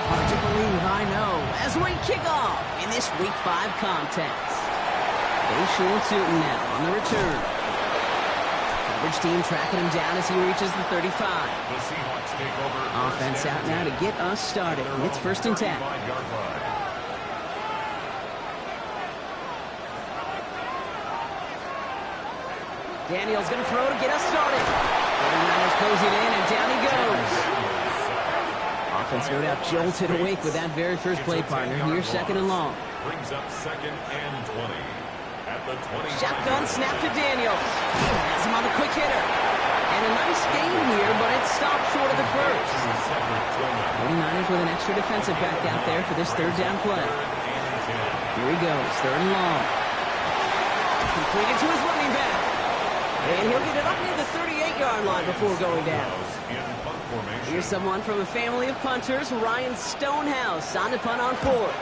Hard to believe, I know, as we kick off in this Week 5 contest. They sure tootin' now on the return. Coverage team tracking him down as he reaches the 35. The Seahawks take over. Offense out now to get us started. It's 1st and 10. Daniel's going to throw to get us started. 49ers close it in, and down he goes. Offense no doubt jolted awake with that very first play partner. Here's 2nd and long. Brings up 2nd and 20. At the 20. Shotgun snap to Daniels. He has him on the quick hitter. And a nice gain here, but it stopped short of the first. 49ers with an extra defensive back out there for this 3rd down play. Here he goes, 3rd and long. Completed to his running back. And he'll get it up near the 38-yard line before going down. Here's someone from a family of punters, Ryan Stonehouse, on to punt on 4th.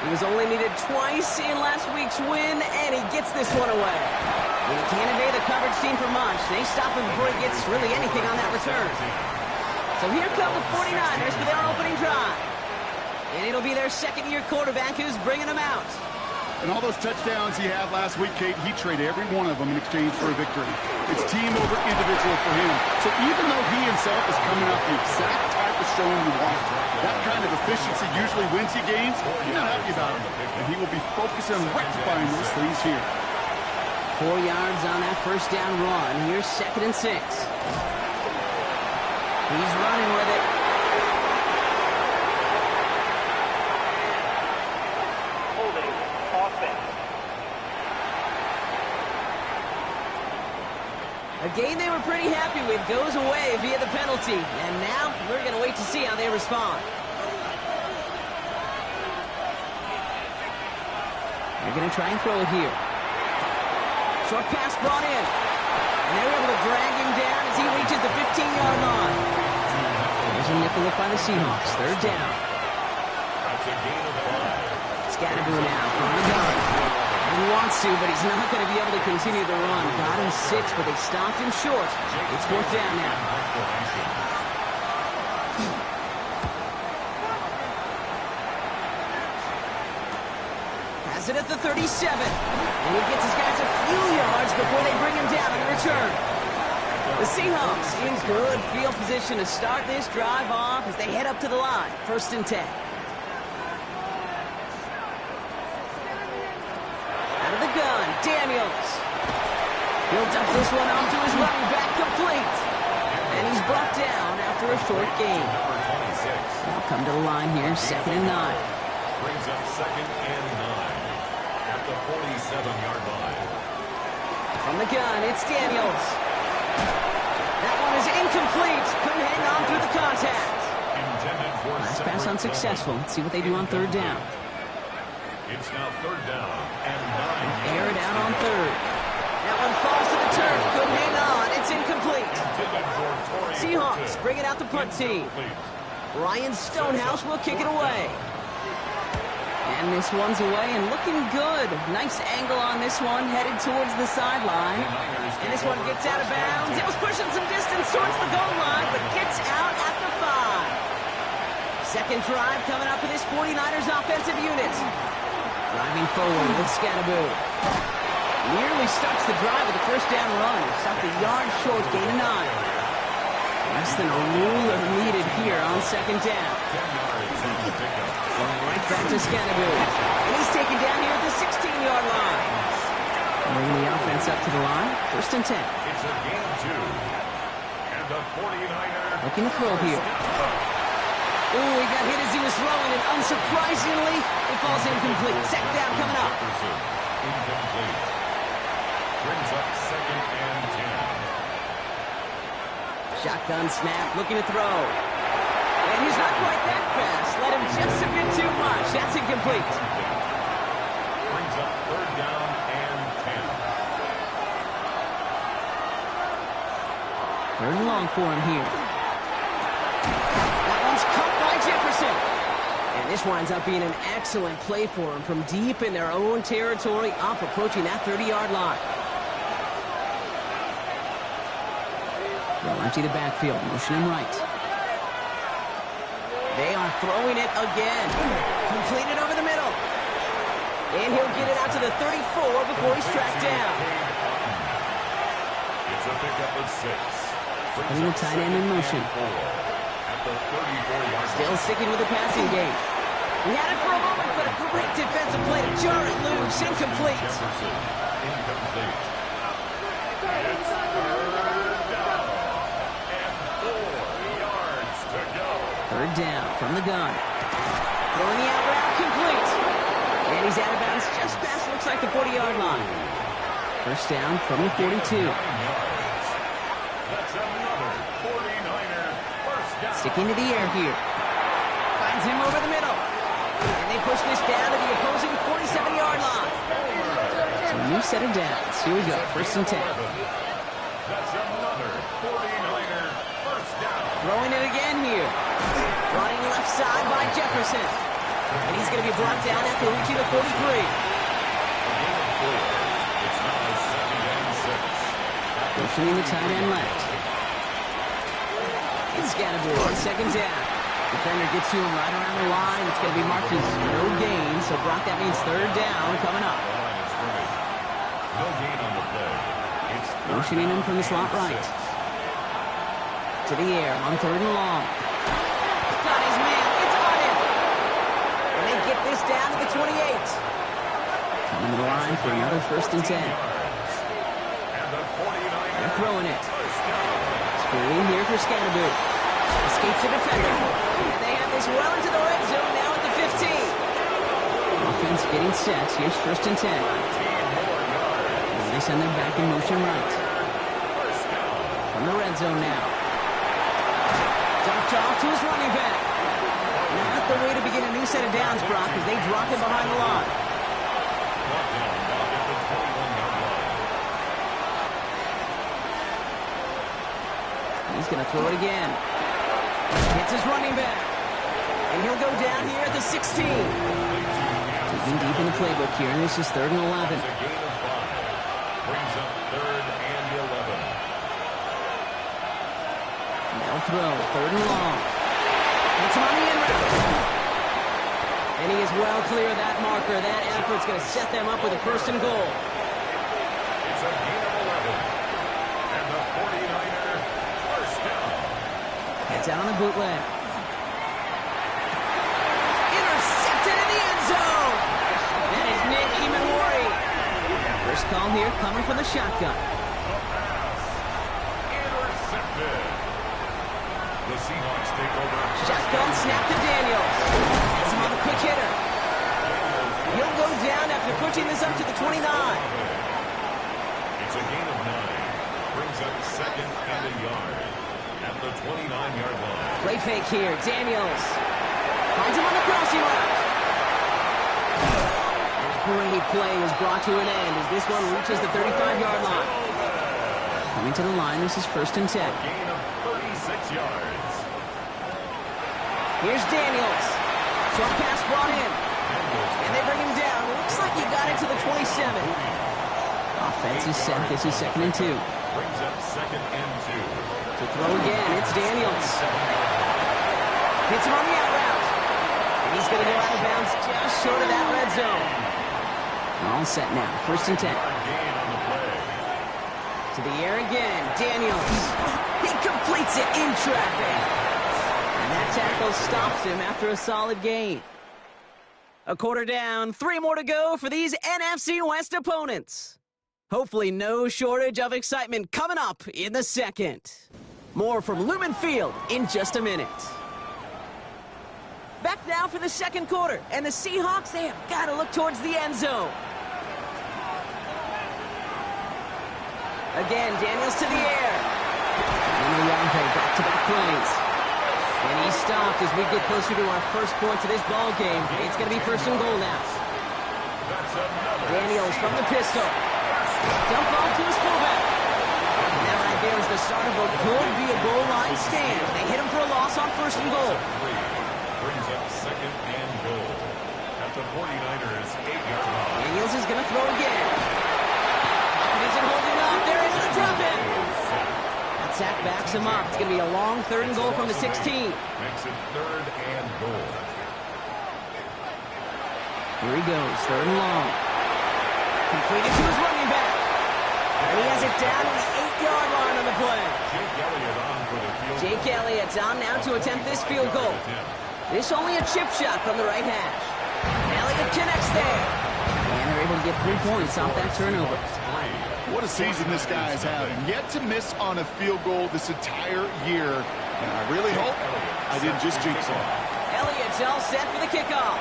He was only needed twice in last week's win, and he gets this one away. When he can't evade the coverage team for much, they stop him before he gets really anything on that return. So here come the 49ers for their opening drive. And it'll be their 2nd-year quarterback who's bringing them out. And all those touchdowns he had last week, Kate, he traded every one of them in exchange for a victory. It's team over individual for him. So even though he himself is coming out the exact type of showing you want, that kind of efficiency usually wins you games. You're not happy about it. And he will be focusing on rectifying those things here. 4 yards on that 1st down run. Here's 2nd and 6. He's running with it. A game they were pretty happy with goes away via the penalty. And now we're going to wait to see how they respond. They're going to try and throw it here. Short pass brought in. And they're able to drag him down as he reaches the 15-yard line. There's a nickel look by the Seahawks. 3rd down. That's a gain of 5. Scatterboo now from the gun. He wants to, but he's not going to be able to continue the run. Got him 6, but they stopped him short. It's 4th down now. Has it at the 37. And he gets his guys a few yards before they bring him down in return. The Seahawks in good field position to start this drive off as they head up to the line. 1st and 10. Daniels. He'll dump this one off to his running back, complete. And he's brought down after a short gain. Now come to the line here, 2nd and 9. Brings up 2nd and 9 at the 47-yard line. From the gun, it's Daniels. That one is incomplete. Couldn't hang on through the contact. Last pass unsuccessful. Let's see what they do on 3rd down. It's now 3rd down and 9. Air it out on 3rd. That one falls to the turf. Couldn't hang on. It's incomplete. Seahawks bringing out the punt team. Ryan Stonehouse will kick it away. And this one's away and looking good. Nice angle on this one, headed towards the sideline. And this one gets out of bounds. It was pushing some distance towards the goal line, but gets out at the 5. 2nd drive coming up for this 49ers offensive unit. Driving forward with Scatterboo. Nearly stops the drive with the 1st down run. Stopped a yard short, gain of 9. Less than a ruler needed here on 2nd down. Going right back to Scatterboo. And he's taken down here at the 16-yard line. Bringing the offense up to the line. 1st and 10. It's a gain of 2. And the 49ers looking to throw here. Ooh, he got hit as he was throwing, and unsurprisingly, it falls incomplete. 2nd down coming up. Incomplete. Brings up 2nd and 10. Shotgun snap, looking to throw. And he's not quite that fast. Let him just a bit too much. That's incomplete. Brings up 3rd down and 10. 3rd and long for him here. That one's caught by Jefferson. And this winds up being an excellent play for him from deep in their own territory, up approaching that 30-yard line. They'll empty the backfield, motion him right. They are throwing it again. Completed over the middle. And he'll get it out to the 34 before he's tracked down. It's a pickup of 6. Putting the tight end in motion. At the 34-yard line. Still sticking with the passing game. He had it for a moment, but a great defensive play to jar it loose. Incomplete. Jefferson, incomplete. It's third down. And 4 yards to go. Third down from the gun. Throwing the out route, complete. And he's out of bounds just past, looks like the 40-yard line. First down from the 42. That's another 49er first down. Sticking to the air here. Finds him over the middle. And they push this down to the opposing 47-yard line. So a new set of downs. Here we go, first and 10. That's another 49er first down. Throwing it again here. Running left side by Jefferson. And he's going to be brought down after reaching the 43. It's now 2nd and 6. Motioning the tight end left. It's Scatterboard on second down. Defender gets to him right around the line. It's going to be marked as no gain. So, Brock, that means third down coming up. No gain on the play. It's Motioning him from the slot right. To the air on third and long. Got his man. It's on him. And they get this down to the 28. Coming to the line for another first and 10. They're throwing it. Screen here for Scatterboot. Escapes the defender. And they have this well into the red zone now at the 15. Offense getting set. Here's first and 10. And they send them back in motion right. From the red zone now. Dumped off to his running back. Not the way to begin a new set of downs, Brock, as they drop it behind the line. He's going to throw it again. Hits his running back. And he'll go down here at the 16. Digging deep in the playbook here, and this is 3rd and 11. Brings up 3rd and 11. Now throw, 3rd and long. Hits him on the end route. And he is well clear of that marker. That effort's going to set them up with a 1st and goal. It's a gain of 11. And the 49er first down. Heads out on the bootleg. Intercepted in the end zone. That is Nick Emanwari. First call here coming from the shotgun. The pass. Intercepted. The Seahawks take over. Shotgun snap to Daniels. Has him on the quick hitter. He'll go down after pushing this up to the 29. It's a gain of 9. Brings up 2nd and a yard. At the 29-yard line. Play fake here. Daniels finds him on the crossing route. And a great play is brought to an end as this one reaches the 35-yard line. Coming to the line, this is 1st and 10. Gain of 36 yards. Here's Daniels. Short pass brought in. And they bring him down. Looks like he got it to the 27. Offense is set. This is 2nd and 2. Brings up 2nd and 2. To throw again, it's Daniels. Hits him on the out route. And he's going to go out of bounds just short of that red zone. All set now. 1st and 10. Gain on the play. To the air again. Daniels. He completes it in traffic. And that tackle stops him after a solid gain. A quarter down. 3 more to go for these NFC West opponents. Hopefully no shortage of excitement coming up in the second. More from Lumen Field in just a minute. Back now for the second quarter. And the Seahawks, they have got to look towards the end zone. Again, Daniels to the air. And the long play, back-to-back plays. And he's stopped as we get closer to our first point to this ball game. It's going to be 1st and goal now. Daniels from the pistol. Dump off to his fullback. And that right there is the start of what could be a goal line stand. They hit him for a loss on 1st and goal. Brings up 2nd and goal. At the 49ers 8-yard line. Daniels is going to throw again. And isn't holding up. They're able to drop it. That sack backs him up. It's going to be a long 3rd and goal from the 16. Makes it 3rd and goal. Here he goes, 3rd and long. Completed to his running back. And he has it down to the 8-yard line on the play. Jake Elliott's on now to attempt this field goal. This only a chip shot from the right hash. Elliott connects there. And they're able to get 3 points off that turnover. What a season this guy is having. Yet to miss on a field goal this entire year. And I really hope I didn't just jinx him. Elliott's all set for the kickoff.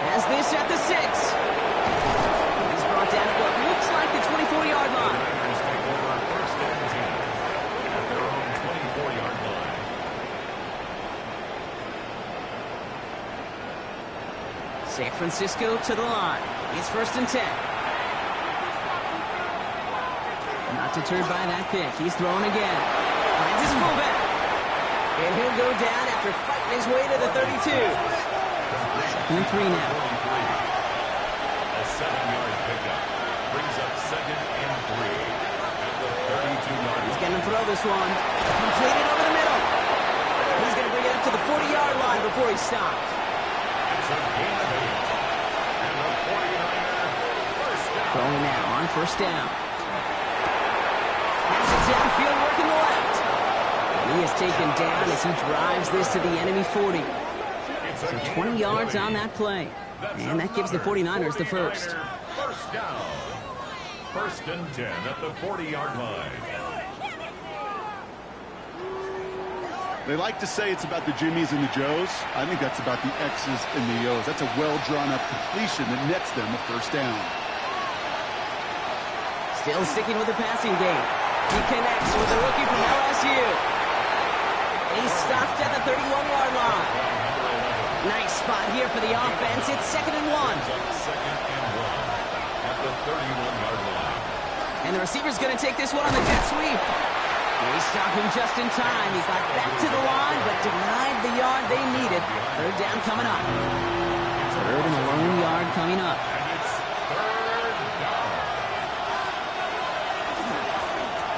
Has this at the 6. He's brought down to what looks like the 24-yard line. San Francisco to the line. It's 1st and 10. Not deterred by that pick. He's throwing again. Finds his fullback. And he'll go down after fighting his way to the 32. 2nd and 3 now. A 7-yard pickup. Brings up 2nd and 3. At the 32-yard line. He's going to throw this one. Completed over the middle. He's going to bring it up to the 40-yard line before he stops. It's a gain of 8. And the 49er first down. Throwing now on 1st down. Has it downfield working the left. And he is taken down as he drives this to the enemy 40. So 20 yards on that play. And that gives the 49ers the first. First down. 1st and 10 at the 40-yard line. They like to say it's about the Jimmies and the Joes. I think that's about the X's and the O's. That's a well-drawn-up completion that nets them a 1st down. Still sticking with the passing game. He connects with the rookie from LSU. He's stopped at the 31-yard line. Nice spot here for the offense. It's 2nd and 1. 2nd and 1 at the 31-yard line. And the receiver's going to take this one on the jet sweep. They stopped him just in time. He got back to the line, but denied the yard they needed. 3rd down coming up. 3rd and a lone yard coming up. And it's 3rd down.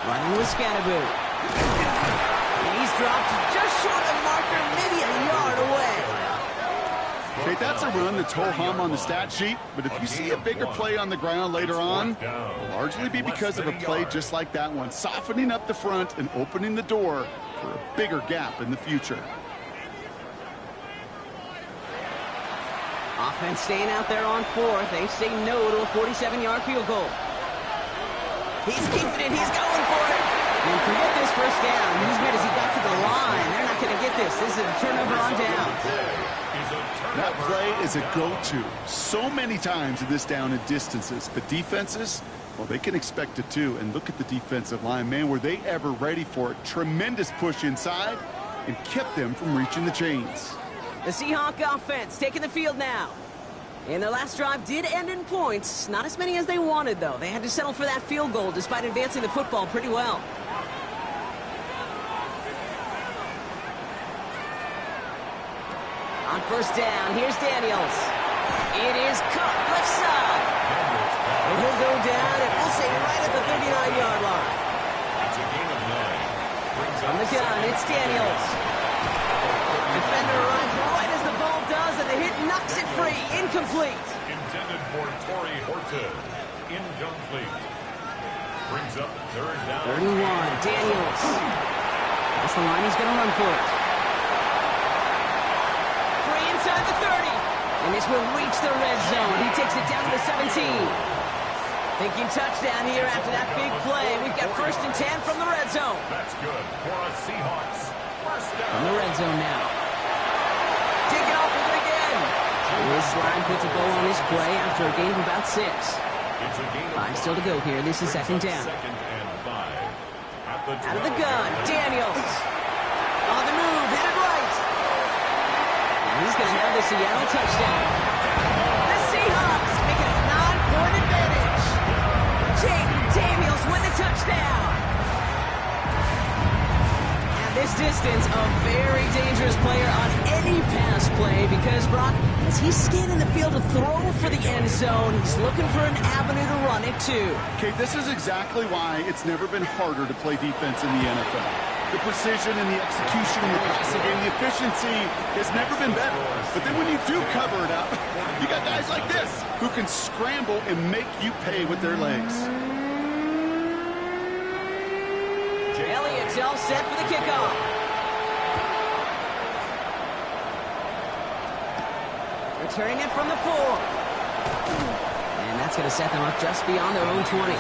Running with Scatterboo. And he's dropped just short of the marker, maybe a yard away. Okay, that's a run that's ho-hum on the stat sheet, but if you see a bigger play on the ground later on, it'll largely be because of a play just like that one, softening up the front and opening the door for a bigger gap in the future. Offense staying out there on 4th. They say no to a 47-yard field goal. He's keeping it. He's going for it. And forget this 1st down. He's made as he got to the line. They're not going to get this. This is a turnover on downs. That play is a go-to so many times in this down and distances. But defenses, well, they can expect it too. And look at the defensive line. Man, were they ever ready for it? Tremendous push inside and kept them from reaching the chains. The Seahawk offense taking the field now. And their last drive did end in points. Not as many as they wanted, though. They had to settle for that field goal despite advancing the football pretty well. On 1st down, here's Daniels. It is caught left side. And he'll go down, and we'll say right at the 39-yard line. It's a gain of 9. From the gun, it's Daniels. Defender arrives right as the ball does, and the hit knocks it free. Incomplete. Intended for Torrey Horton. Incomplete. Brings up 3rd down. 3rd and 1, Daniels. That's the line he's going to run for it. Inside the 30. And this will reach the red zone. He takes it down to the 17. Thinking touchdown here after that big play. We've got 1st and 10 from the red zone. That's good for a Seahawks. 1st down. From the red zone now. Take it off with it again. This line puts a bow on his play after a gain of about 6. It's a gain of 5 still to go here. This is 2nd down. 2nd and 5. Out of the gun. Daniels. On the move. Headed right. He's going to have the Seattle touchdown. The Seahawks make it a 9-point advantage. Jaden Daniels with the touchdown. At this distance, a very dangerous player on any pass play because, Brock, as he's scanning the field to throw for the end zone, he's looking for an avenue to run it too. Okay, this is exactly why it's never been harder to play defense in the NFL. The precision and the execution and the passing game, the efficiency has never been better. But then when you do cover it up, you got guys like this who can scramble and make you pay with their legs. Elliott's all set for the kickoff. Returning it from the 4. And that's going to set them up just beyond their own 20.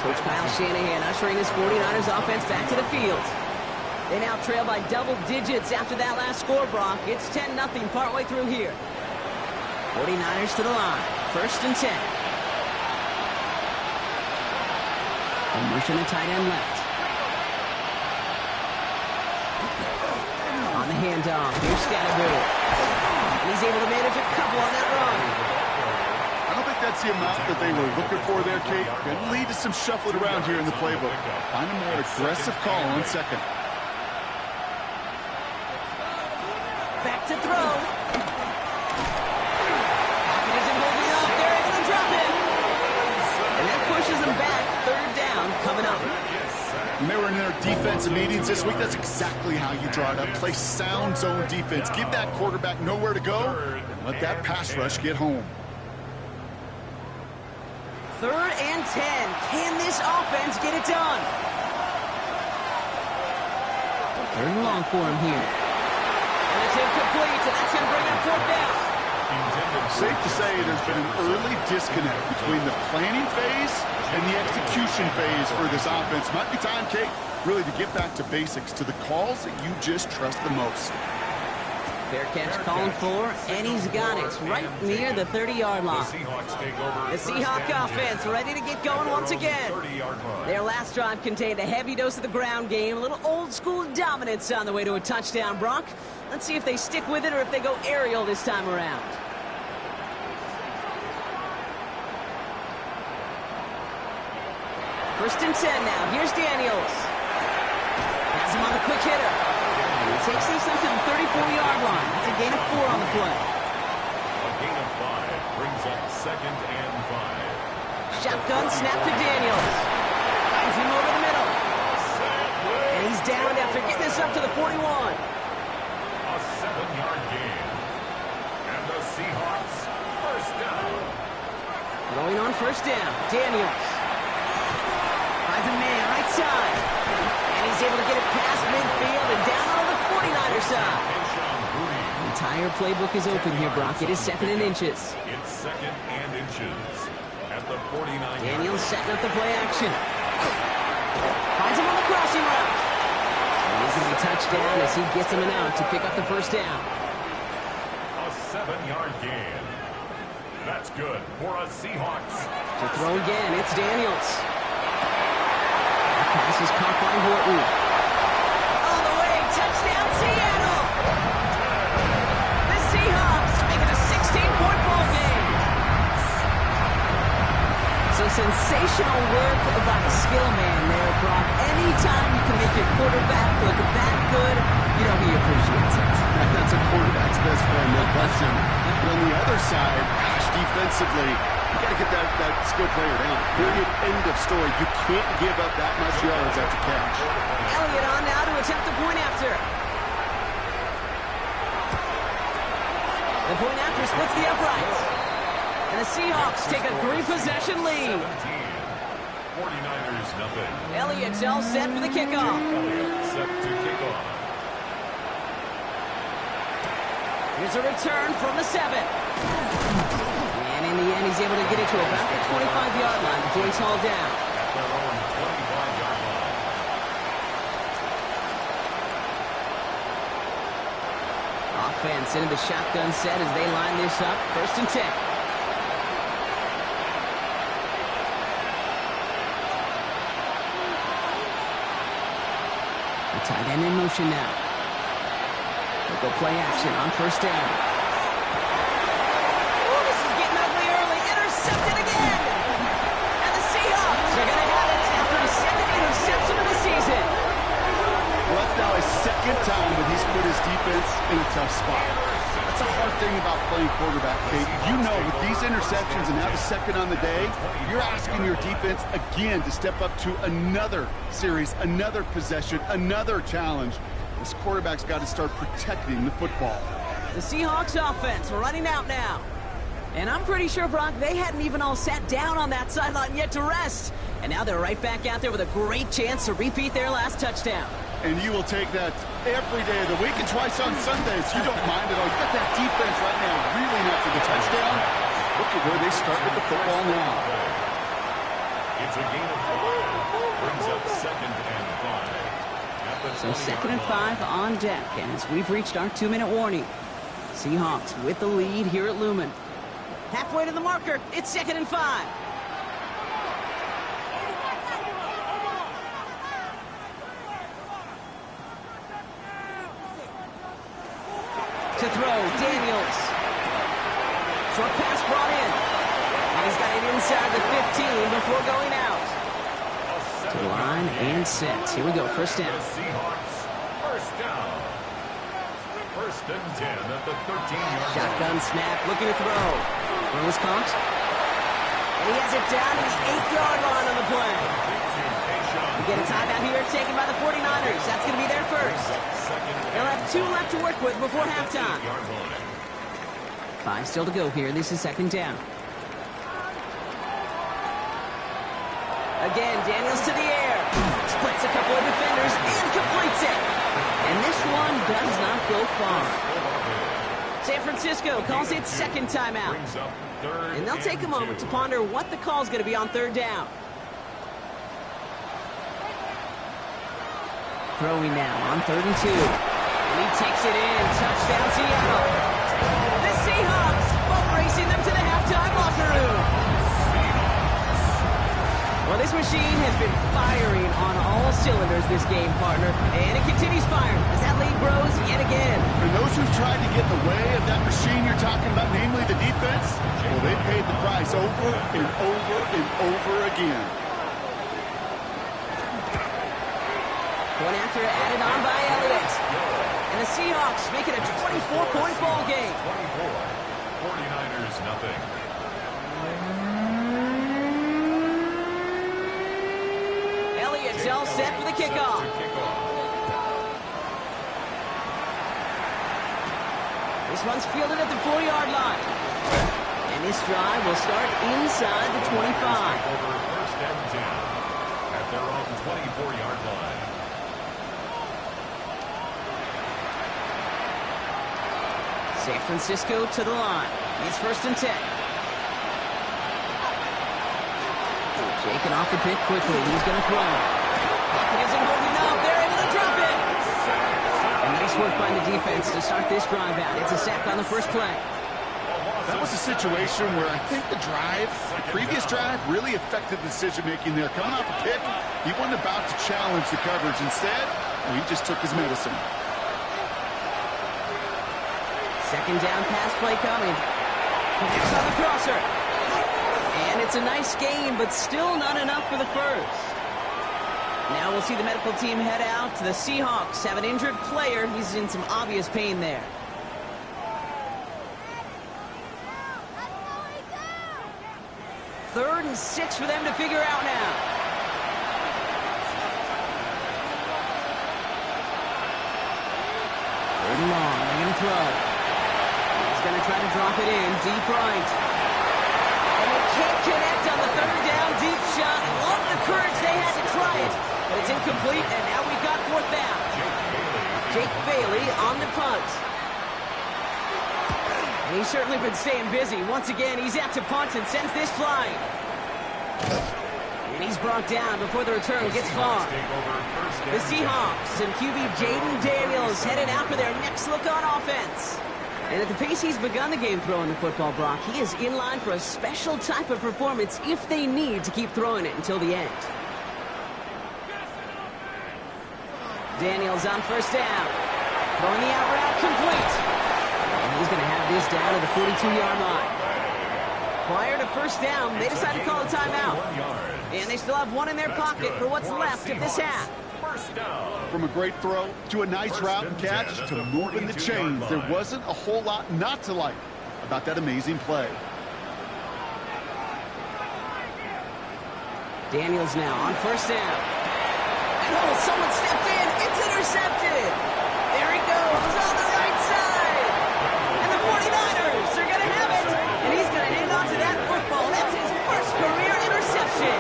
Coach Kyle Shanahan ushering his 49ers offense back to the field. They now trail by double digits after that last score, Brock. It's 10-0 partway through here. 49ers to the line. 1st and 10. And motion the tight end left. On the handoff, here's Scattergood. And he's able to manage a couple on that run. I don't think that's the amount that they were looking for there, Kate. Going to lead to some shuffling around here in the playbook. Find a more aggressive call on 2nd. Back to throw. Pocket isn't holding up. They're able to drop it. And that pushes them back. 3rd down coming up. When they were in their defensive meetings this week, that's exactly how you draw it up. Play sound zone defense. Give that quarterback nowhere to go, and let that pass rush get home. 3rd and 10. Can this offense get it done? 3rd and long for him here. And it's incomplete, and that's going to bring up 4th down. Safe to say there's been an early disconnect between the planning phase and the execution phase for this offense. Might be time, Kate, really to get back to basics, to the calls that you just trust the most. Fair catch called for, and he's got it right near the 30-yard line. The Seahawk offense ready to get going once again. Their last drive contained a heavy dose of the ground game, a little old-school dominance on the way to a touchdown, Brock. Let's see if they stick with it or if they go aerial this time around. First and 10 now. Here's Daniels. Has him on the quick hitter. And he takes this up to the 34-yard line. That's a gain of 4 on the play. A gain of 5 brings up 2nd and 5. Shotgun snap to Daniels. Finds him over the middle. And he's down after getting this up to the 41. A 7-yard gain. And the Seahawks first down. Going on first down. Daniels. Finds a man right side. And he's able to get it past midfield and down on the 49er side. The entire playbook is open here, Brock. It is 2nd and inches. It's 2nd and inches at the 49. Daniels setting up the play action. Finds him on the crossing route. And he's going to be touchdown as he gets him an out to pick up the first down. A 7-yard gain. That's good for a Seahawks. To throw again, it's Daniels. Pass is caught by Horton. All the way, touchdown Seattle! The Seahawks make it a 16-point ball game. So sensational work by the skill man there, Brock. Anytime you can make your quarterback look that good, you know he appreciates it. That's a quarterback's best friend, no question. But on the other side, gosh, defensively, you got to get that skill player down. Period. End of story. You can't give up that much yards after catch. Elliott on now to attempt the point after. The point after splits the uprights. And the Seahawks take a 3-possession lead. 49ers nothing. Elliott's all set for the kickoff. Elliott set to kick off. Here's a return from the 7. And in the end, he's able to get it to about the 25-yard line before he's hauled down. At their own 25-yard line. Offense into the shotgun set as they line this up. 1st and 10. The tight end in motion now. They'll go play action on 1st down. Oh, this is getting ugly early. Intercepted again. And the Seahawks are going to have it after his 2nd interception of the season. Well, that's now his 2nd time that he's put his defense in a tough spot. That's a hard thing about playing quarterback, Kate. You know, with these interceptions and now the second on the day, you're asking your defense again to step up to another series, another possession, another challenge. This quarterback's got to start protecting the football. The Seahawks offense running out now. And I'm pretty sure, Brock, they hadn't even all sat down on that sideline yet to rest. And now they're right back out there with a great chance to repeat their last touchdown. And you will take that every day of the week and twice on Sundays. You don't mind at all. You got that defense right now reeling after the touchdown. Look at where they start with the football now. It's a gain of 5. Brings up 2nd and 5. So 2nd and 5 on deck as we've reached our 2-minute warning. Seahawks with the lead here at Lumen. Halfway to the marker. It's 2nd and 5. To throw, Daniels. Short pass brought in. And he's got it inside the 15 before going out. To the line and set. Here we go, first down. Seahawks, first down. 1st and 10 at the 13-yard line. Shotgun snap, looking to throw. Throw was caught. And he has it down to the 8-yard line on the play. We get a timeout here taken by the 49ers. That's going to be their first. They'll have 2 left to work with before halftime. 5 still to go here. This is 2nd down. Again, Daniels to the air. Splits a couple of defenders and completes it. And this one does not go far. San Francisco calls it 2nd timeout. And they'll take a moment to ponder what the call is going to be on 3rd down. Throwing now on 3rd and 2. And he takes it in. Touchdown, Seattle. The Seahawks boat racing them to the halftime locker room. Well, this machine has been firing on all cylinders this game, partner. And it continues firing as that lead grows yet again. And those who've tried to get in the way of that machine you're talking about, namely the defense, well, they paid the price over and over and over again. One after added on by Elliott. And the Seahawks make it a 24-point ball game. 24. 49ers nothing. Elliott's all set for the kickoff. This one's fielded at the 4-yard line. And this drive will start inside the 25. Over 1st and 10 at their own 24-yard line. San Francisco to the line. It's 1st and 10. Shaking off the pick quickly. He's going to throw. He isn't holding up. They're able to drop it. And nice work by the defense to start this drive out. It's a sack on the first play. That was a situation where I think the previous drive, really affected the decision-making there. Coming off a pick, he wasn't about to challenge the coverage. Instead, he just took his medicine. 2nd down pass play coming. Connects on the crosser. And it's a nice game, but still not enough for the first. Now we'll see the medical team head out. The Seahawks have an injured player. He's in some obvious pain there. Third and 6 for them to figure out now. Third and long. They're going to throw. He's going to try to drop it in deep right. And they can't connect on the 3rd down deep shot. Love the courage they had to try it. But it's incomplete, and now we've got 4th down. Jake Bailey on the punt. And he's certainly been staying busy. Once again, he's out to punt and sends this flying. And he's brought down before the return gets far. The Seahawks and QB Jaden Daniels headed out for their next look on offense. And at the pace he's begun the game throwing the football, Brock, he is in line for a special type of performance if they need to keep throwing it until the end. Daniels on 1st down. Throwing the out route complete. And he's going to have this down to the 42-yard line. Prior to 1st down, they decided to call a timeout. And they still have one in their pocket for what's left of this half. First down. From a great throw to a nice route and catch to moving the chains, there wasn't a whole lot not to like about that amazing play. Daniels now on first down. And oh, someone stepped in. It's intercepted. There he goes on the right side. And the 49ers are going to have it. And he's going to hang on to that football. That's his first career interception.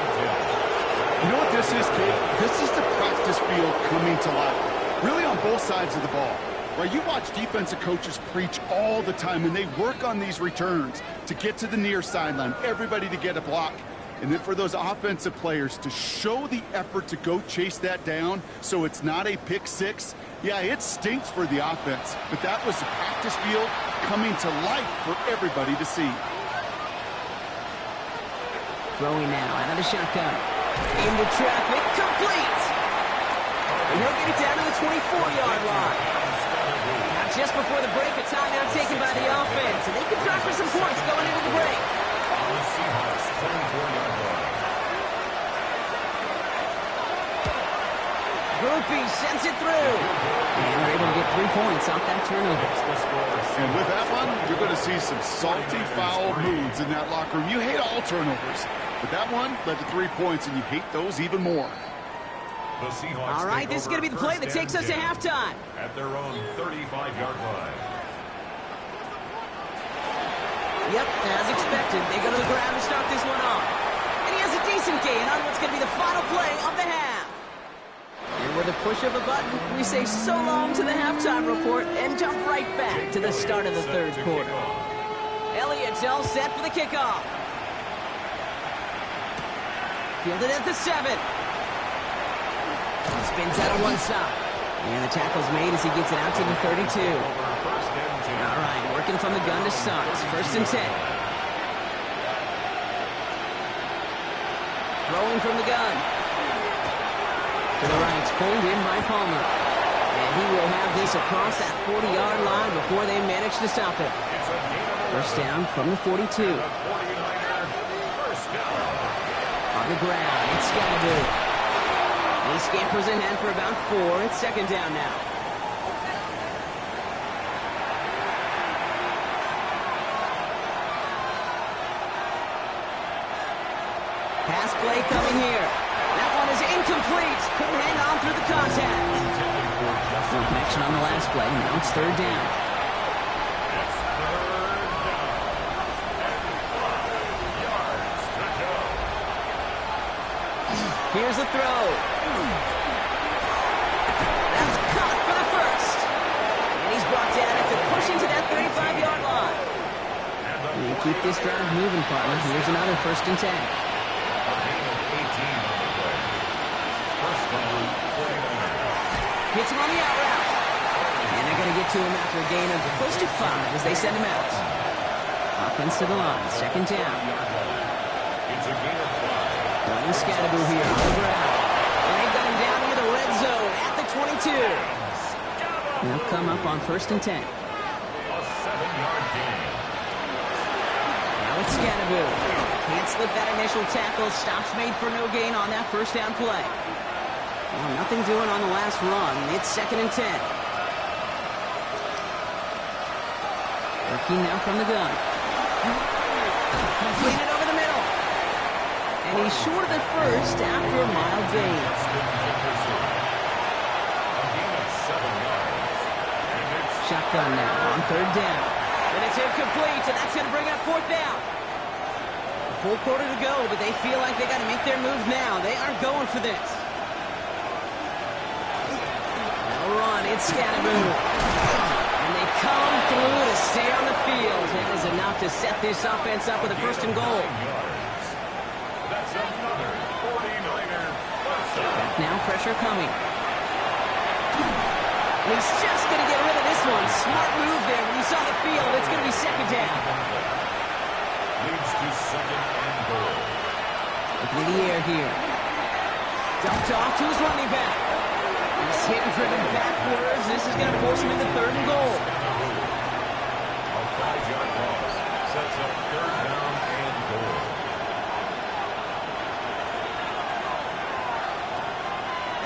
You know what this is, kid? This is the practice field coming to life. Really on both sides of the ball. Right, you watch defensive coaches preach all the time when they work on these returns to get to the near sideline, everybody to get a block. And then for those offensive players to show the effort to go chase that down so it's not a pick six, yeah, it stinks for the offense. But that was the practice field coming to life for everybody to see. Throwing now out of the shotgun. Into traffic, complete. And he'll get it down to the 24-yard line. Now just before the break, a timeout taken by the offense. And they can try for some points going into the break. Seahawks 24-yard line. Groupie sends it through. And they're able to get 3 points off that turnover. And with that one, you're going to see some salty, foul moods in that locker room. You hate all turnovers. But that one led to 3 points, and you hate those even more. The Seahawks All right, this is going to be the play that takes us to halftime. At their own 35-yard line. Yep, as expected, they go to the ground to start this one off. And he has a decent gain on what's going to be the final play of the half. And with a push of a button, we say so long to the halftime report and jump right back to the start of the third quarter. Elliott's all set for the kickoff. Fielded at the 7. He spins out on one side. And the tackle's made as he gets it out to the 32. All right, working from the gun to Suggs. First and 10. Throwing from the gun. To the right, pulled in by Palmer. And he will have this across that 40-yard line before they manage to stop it. First down from the 42. On the ground, it's Scalaboo. He scampers ahead for about 4. It's second down now. Pass play coming here. That one is incomplete. Couldn't hang on through the contact. No connection on the last play. Now it's third down. Here's the throw. That's caught for the first. And he's brought down after pushing to that 35-yard line. And keep this drive moving, partner. Here's another first and 10. Hits him on the out route. And they're going to get to him after a gain of close to 5 as they send him out. Offense to the line. Second down. It's a gain of 5. Running Scalaboo here on the ground. And they've got him down near the red zone at the 22. They'll come up on first and 10. A 7-yard gain. Now it's Scalaboo. Can't slip that initial tackle. Stops made for no gain on that first down play. Well, nothing doing on the last run. It's second and 10. Working now from the gun. Completed over the middle. And he's short of the first after a mild gain. Shotgun now on third down. And it's incomplete, and that's going to bring up fourth down. A full quarter to go, but they feel like they got to make their move now. They aren't going for this. No run, it's Scalaboo. And they come through to stay on the field. That is enough to set this offense up with a first and goal. That's another 49er first down. Now pressure coming. And he's just going to get rid of this one. Smart move there when you saw the field. It's going to be second down. Leads to second and goal. Looking in the air here. Dumped off to his running back. He's hit and driven backwards. This is going to force him into third and goal. A 5-yard loss sets up third down and goal.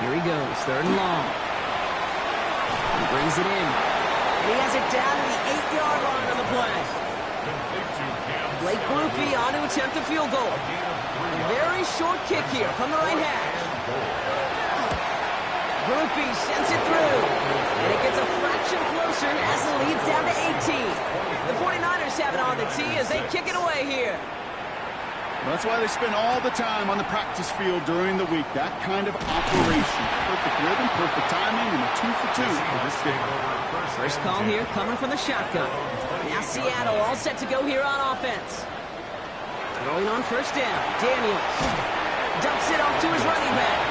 Here he goes, 3rd and long. He brings it in. And he has it down to the 8-yard line on the play. Blake Grupe on to attempt a field goal. A very short kick here from the right hash. Grupe sends it through. And it gets a fraction closer as the lead's down to 18. The 49ers have it on the tee as they kick it away here. Well, that's why they spend all the time on the practice field during the week. That kind of operation. Perfect rhythm, perfect timing, and a 2 for 2 for this game. First call here coming from the shotgun. Now Seattle all set to go here on offense. Throwing on 1st down. Daniels dumps it off to his running back.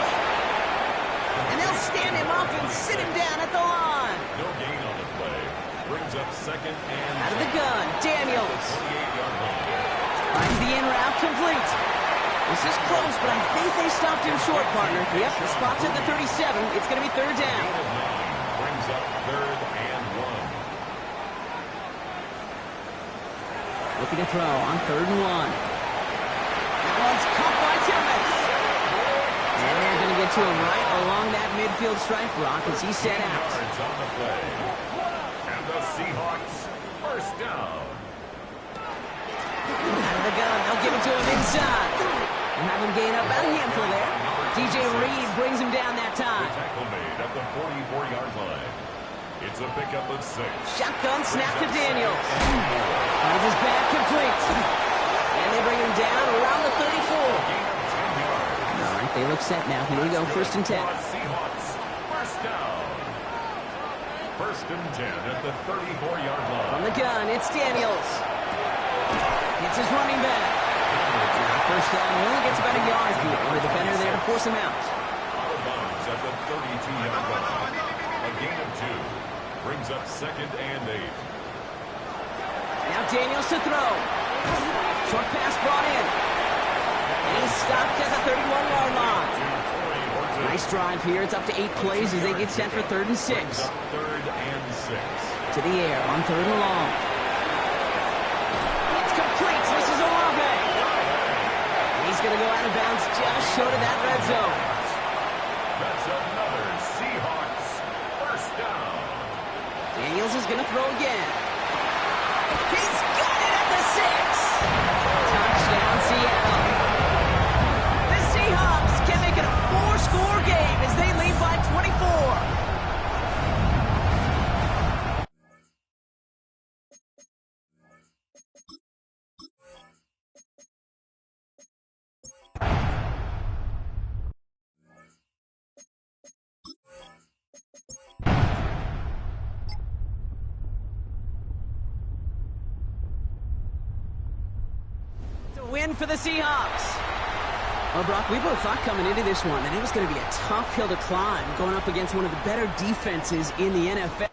And they'll stand him up and sit him down at the line. No gain on the play. Brings up 2nd and out of the gun. Daniels 28-yard line. finds the in route complete. This is close, but I think they stopped him short, partner. Yep, the spot's at the 37. It's going to be 3rd down. Brings up 3rd and 1. Looking to throw on 3rd and 1. That one's caught by Timmons. And they're going to get to him right along that midfield stripe, Brock, as he set out. Yards on the play. And the Seahawks 1st down. Out of the gun, they'll give it to him inside. And have him gain up about a handful there. DJ Reed brings him down that time. Tackle made at the 44-yard line. It's a pickup of 6. Shotgun snap to Daniels. Finds his back complete. And they bring him down around the 34. All right, they look set now. Here we go, 1st and 10. Seahawks 1st down. 1st and 10 at the 34-yard line. On the gun, it's Daniels. It's his running back. Now 1st down, he only gets about a yard here. And the defender there to force him out. Out of bounds at the 32-yard line. A gain of 2. Brings up 2nd and 8. Now Daniels to throw. Short pass brought in. And he's stopped at the 31-yard line. Nice drive here. It's up to 8 plays as they get set for 3rd and 6. 3rd and 6. To the air on 3rd and long. It's complete. This is Olave. He's going to go out of bounds just short of that red zone. That's another Seahawks 1st down. Daniels is going to throw again. He's got it at the 6. Touchdown, Seattle. The Seahawks can make it a 4-score game as they lead by 24. Win for the Seahawks. Well, Brock, we both thought coming into this one that it was going to be a tough hill to climb going up against one of the better defenses in the NFL.